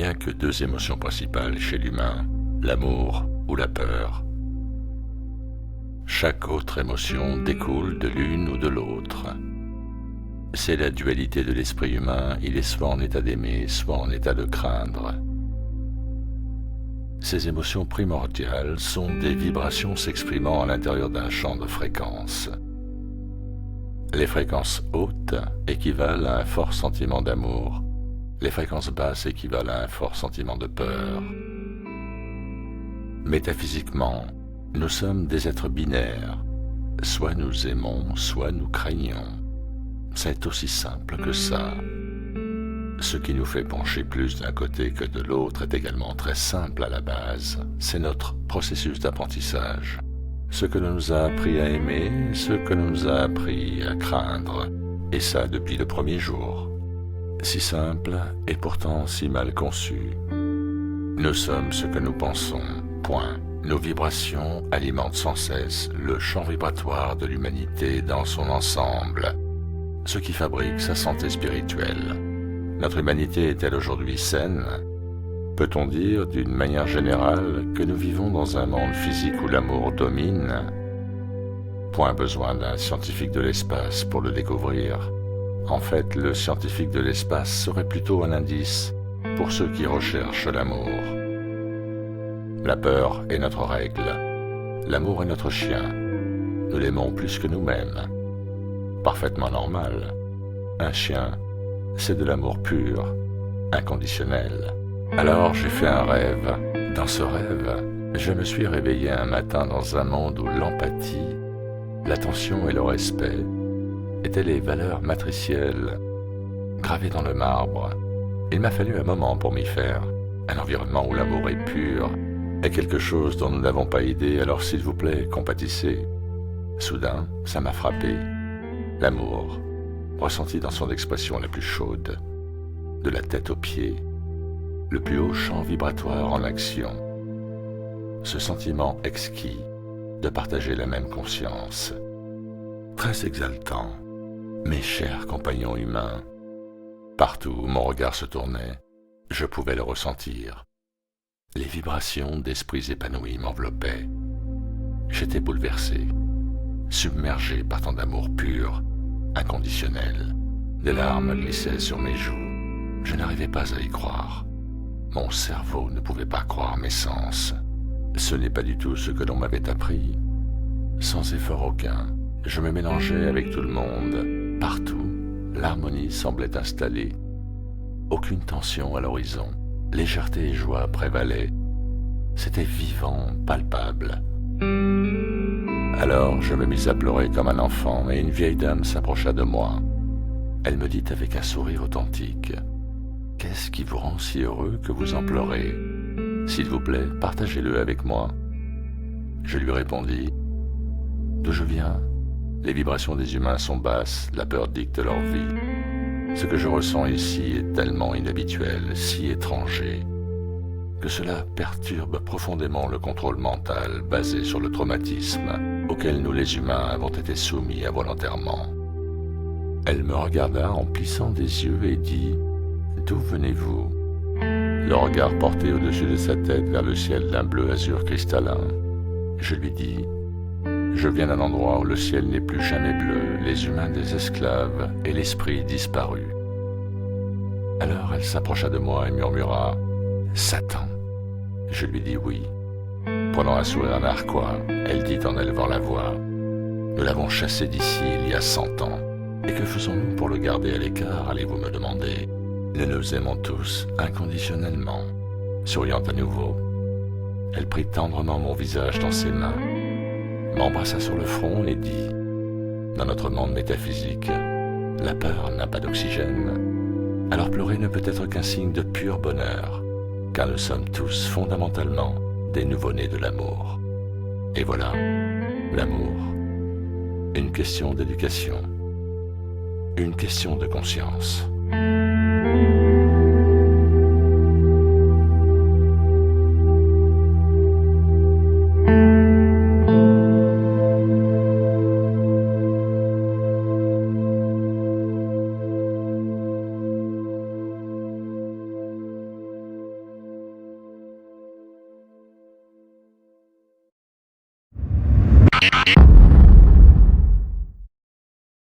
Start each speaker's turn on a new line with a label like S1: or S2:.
S1: n'y a que deux émotions principales chez l'humain, l'amour ou la peur. Chaque autre émotion découle de l'une ou de l'autre. C'est la dualité de l'esprit humain, il est soit en état d'aimer, soit en état de craindre. Ces émotions primordiales sont des vibrations s'exprimant à l'intérieur d'un champ de fréquences. Les fréquences hautes équivalent à un fort sentiment d'amour. Les fréquences basses équivalent à un fort sentiment de peur. Métaphysiquement, nous sommes des êtres binaires. Soit nous aimons, soit nous craignons. C'est aussi simple que ça. Ce qui nous fait pencher plus d'un côté que de l'autre est également très simple à la base. C'est notre processus d'apprentissage. Ce que l'on nous a appris à aimer, ce que l'on nous a appris à craindre. Et ça depuis le premier jour. Si simple et pourtant si mal conçu. Nous sommes ce que nous pensons, point. Nos vibrations alimentent sans cesse le champ vibratoire de l'humanité dans son ensemble, ce qui fabrique sa santé spirituelle. Notre humanité est-elle aujourd'hui saine? Peut-on dire, d'une manière générale, que nous vivons dans un monde physique où l'amour domine? Point besoin d'un scientifique de l'espace pour le découvrir. En fait, le scientifique de l'espace serait plutôt un indice pour ceux qui recherchent l'amour. La peur est notre règle. L'amour est notre chien. Nous l'aimons plus que nous-mêmes. Parfaitement normal. Un chien, c'est de l'amour pur, inconditionnel. Alors j'ai fait un rêve. Dans ce rêve, je me suis réveillé un matin dans un monde où l'empathie, l'attention et le respect étaient les valeurs matricielles gravées dans le marbre. Il m'a fallu un moment pour m'y faire. Un environnement où l'amour est pur est quelque chose dont nous n'avons pas idée, alors s'il vous plaît, compatissez. Soudain, ça m'a frappé. L'amour, ressenti dans son expression la plus chaude, de la tête aux pieds, le plus haut champ vibratoire en action. Ce sentiment exquis de partager la même conscience. Très exaltant, mes chers compagnons humains. Partout où mon regard se tournait, je pouvais le ressentir. Les vibrations d'esprits épanouis m'enveloppaient. J'étais bouleversé, submergé par tant d'amour pur, inconditionnel. Des larmes glissaient sur mes joues. Je n'arrivais pas à y croire. Mon cerveau ne pouvait pas croire mes sens. Ce n'est pas du tout ce que l'on m'avait appris. Sans effort aucun, je me mélangeais avec tout le monde. Partout, l'harmonie semblait installée. Aucune tension à l'horizon. Légèreté et joie prévalaient. C'était vivant, palpable. Alors je me mis à pleurer comme un enfant et une vieille dame s'approcha de moi. Elle me dit avec un sourire authentique: « Qu'est-ce qui vous rend si heureux que vous en pleurez? S'il vous plaît, partagez-le avec moi. » Je lui répondis: « D'où je viens, les vibrations des humains sont basses, la peur dicte leur vie. Ce que je ressens ici est tellement inhabituel, si étranger, que cela perturbe profondément le contrôle mental basé sur le traumatisme auquel nous les humains avons été soumis involontairement. » Elle me regarda en plissant des yeux et dit: « D'où venez-vous » Le regard porté au-dessus de sa tête vers le ciel d'un bleu azur cristallin. Je lui dis: « Je viens d'un endroit où le ciel n'est plus jamais bleu, les humains des esclaves et l'esprit disparu. » Alors elle s'approcha de moi et murmura: « Satan !» Je lui dis oui. Prenant un sourire narquois, elle dit en élevant la voix: « Nous l'avons chassé d'ici il y a 100 ans. Et que faisons-nous pour le garder à l'écart, allez-vous me demander? Nous nous aimons tous inconditionnellement. » Souriant à nouveau, elle prit tendrement mon visage dans ses mains, m'embrassa sur le front et dit: « Dans notre monde métaphysique, la peur n'a pas d'oxygène. Alors pleurer ne peut être qu'un signe de pur bonheur, car nous sommes tous fondamentalement des nouveau-nés de l'amour. » Et voilà, l'amour, une question d'éducation, une question de conscience.